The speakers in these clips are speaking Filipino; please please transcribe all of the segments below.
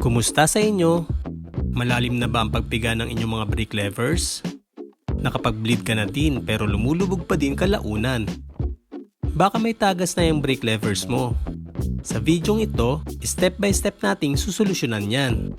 Kumusta sa inyo? Malalim na ba ang pagpiga ng inyong mga brake levers? Nakapag-bleed ka na din pero lumulubog pa din kalaunan. Baka may tagas na yung brake levers mo. Sa videong ito, step by step nating susolusyonan yan.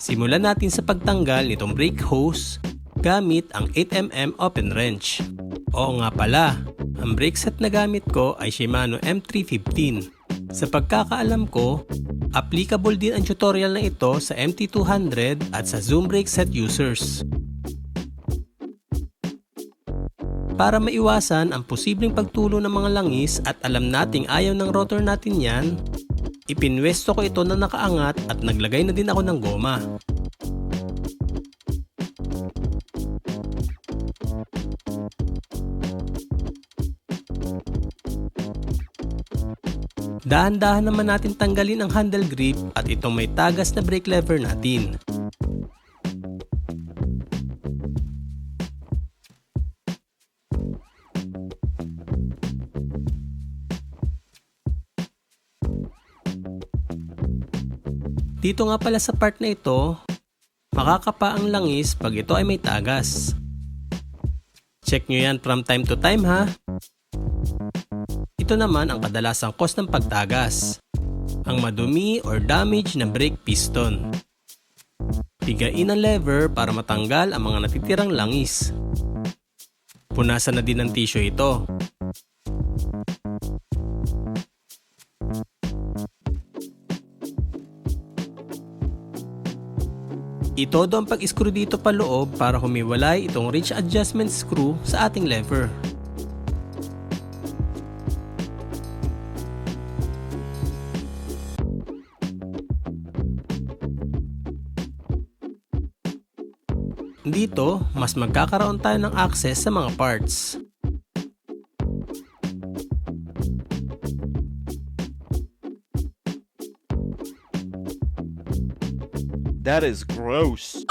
Simulan natin sa pagtanggal nitong brake hose gamit ang 8mm open wrench. Oo nga pala, ang brake set na gamit ko ay Shimano M315. Sa pagkakaalam ko, applicable din ang tutorial na ito sa MT200 at sa Zoom brake set users. Para maiwasan ang posibleng pagtulo ng mga langis at alam nating ayaw ng rotor natin yan, ipinwesto ko ito na nakaangat at naglagay na din ako ng goma. Dahan-dahan naman natin tanggalin ang handle grip at itong may tagas na brake lever natin. Dito nga pala sa part na ito, makakapa ang langis pag ito ay may tagas. Check nyo yan from time to time ha. Ito naman ang kadalasang cause ng pagtagas, ang madumi or damage na brake piston. Pigain ang lever para matanggal ang mga natitirang langis. Punasan na din ng tissue ito. Itodo ang pag-screw dito pa loob para humiwalay itong reach adjustment screw sa ating lever. Dito, mas magkakaroon tayo ng access sa mga parts. That is gross.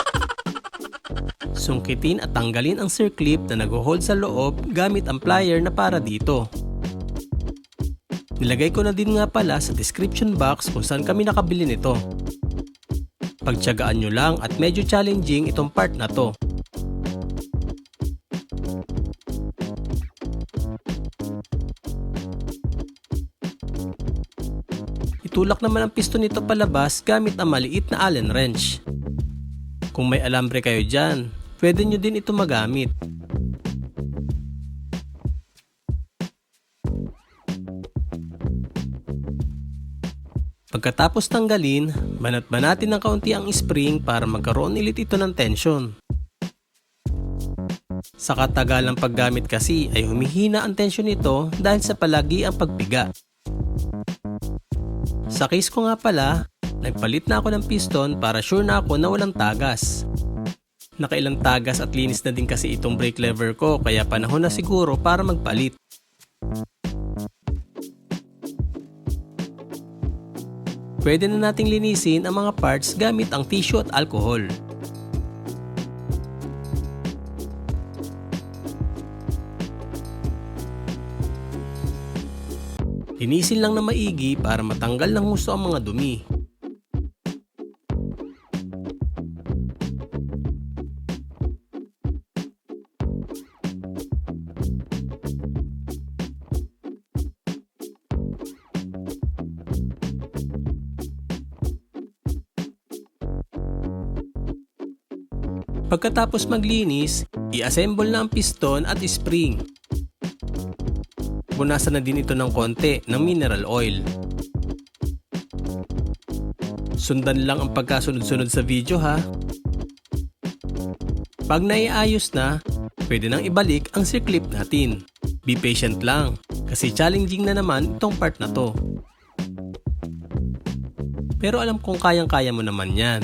Sungkitin at tanggalin ang circlip na nag-hold sa loob gamit ang plier na para dito. Nilagay ko na din nga pala sa description box kung saan kami nakabili nito. Pagtiyagaan nyo lang at medyo challenging itong part na to. Itulak naman ang piston nito palabas gamit ang maliit na Allen wrench. Kung may alambre kayo dyan, pwede nyo din ito magamit. Pagkatapos tanggalin, banat-banatin ng kaunti ang spring para magkaroon ulit ito ng tension. Sa katagalang paggamit kasi ay humihina ang tension nito dahil sa palagi ang pagpiga. Sa case ko nga pala, nagpalit na ako ng piston para sure na ako na walang tagas. Nakailang tagas at linis na din kasi itong brake lever ko kaya panahon na siguro para magpalit. Pwede na nating linisin ang mga parts gamit ang tissue at alcohol. Linisin lang na maigi para matanggal ng husto ang mga dumi. Pagkatapos maglinis, i-assemble na ang piston at spring. Punasan na din ito ng konti ng mineral oil. Sundan lang ang pagkasunod-sunod sa video ha. Pag naiayos na, pwede nang ibalik ang circlip natin. Be patient lang kasi challenging na naman itong part na to. Pero alam kong kayang-kaya mo naman yan.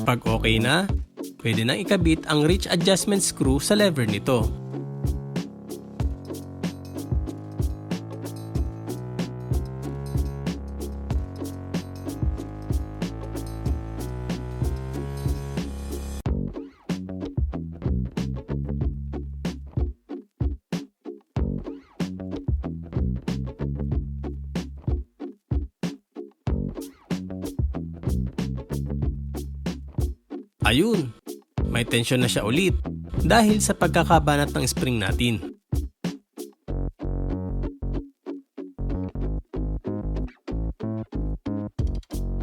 Pag okay na, pwede nang ikabit ang reach adjustment screw sa lever nito. Ayun, may tensyon na siya ulit dahil sa pagkakabanat ng spring natin.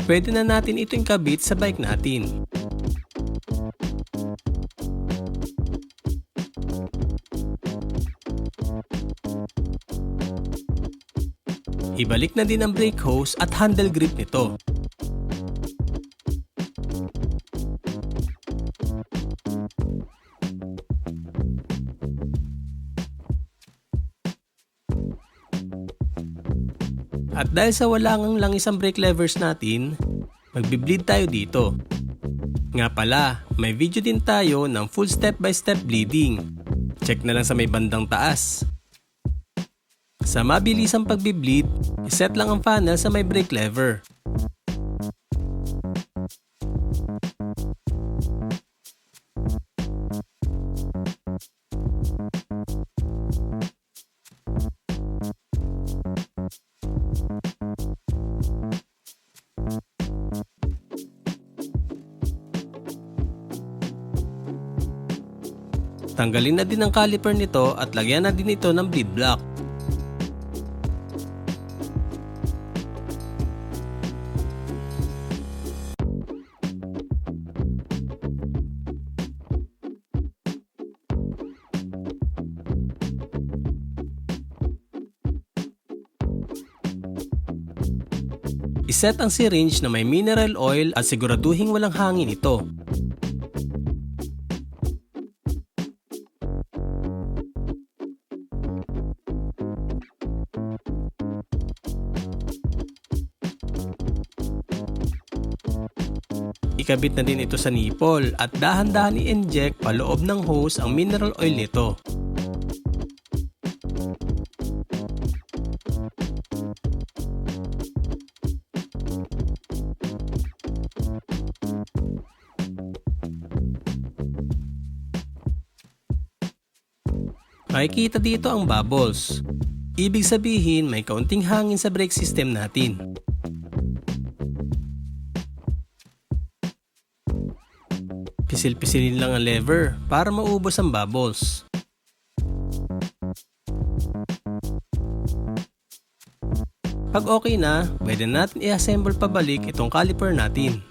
Pwede na natin ito ikabit sa bike natin. Ibalik na din ang brake hose at handle grip nito. At dahil sa wala ngang langis ang brake levers natin, magbi-bleed tayo dito. Nga pala, may video din tayo ng full step-by-step bleeding. Check na lang sa may bandang taas. Sa mabilisang pagbi-bleed, iset lang ang funnel sa may brake lever. Tanggalin na din ang caliper nito at lagyan na din ito ng bleed block. Iset ang syringe na may mineral oil at siguraduhin walang hangin ito. Ikabit na din ito sa nipple at dahan-dahan i-inject paloob ng hose ang mineral oil nito. Makikita dito ang bubbles. Ibig sabihin may kaunting hangin sa brake system natin. Pisil-pisilin lang ang lever para maubos ang bubbles. Pag okay na, pwede natin i-assemble pabalik itong caliper natin.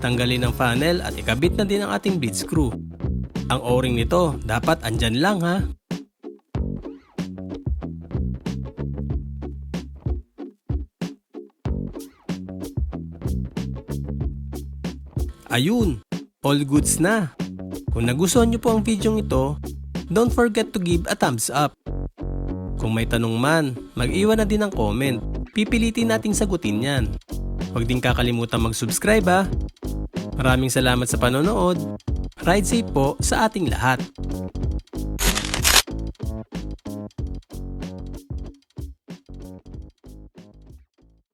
Tanggalin ang funnel at ikabit na din ang ating bleed screw. Ang o-ring nito dapat andyan lang ha. Ayun, all goods na. Kung nagustuhan nyo po ang video ito, don't forget to give a thumbs up. Kung may tanong man, mag-iwan na din ng comment. Pipilitin nating sagutin yan. Huwag din kakalimutan mag-subscribe ha. Maraming salamat sa panonood. Ride safe po sa ating lahat.